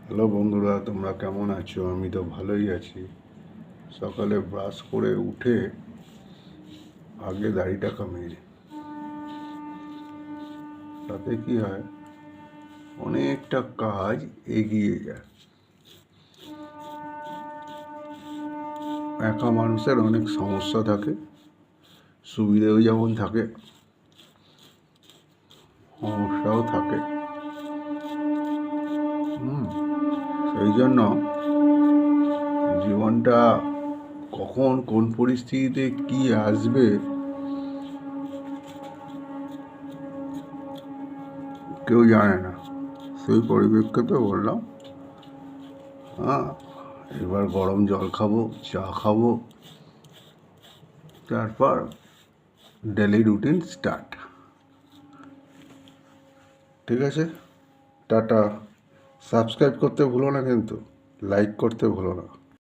Hello বন্ধুরা, তোমরা কেমন আছো? আমি তো ভালোই আছি। সকালে ব্রাশ করে উঠে আগে দাড়িটা কামিয়ে নিই। তাতে কি হয়, অনেকটা কাজ এগিয়ে যায়। একা মানুষের অনেক সমস্যা থাকে, সুবিধেও যেমন থাকে, সমস্যাও থাকে। সেই জন্য জীবনটা কখন কোন পরিস্থিতিতে কি আসবে কেউ জানে না। সেই পরিপ্রেক্ষিতে বললাম, হ্যাঁ, এবার গরম জল খাবো, চা খাবো, তারপর ডেলি রুটিন স্টার্ট। ঠিক আছে, টাটা। সাবস্ক্রাইব করতে ভুলো না, কিন্তু লাইক করতে ভুলো না।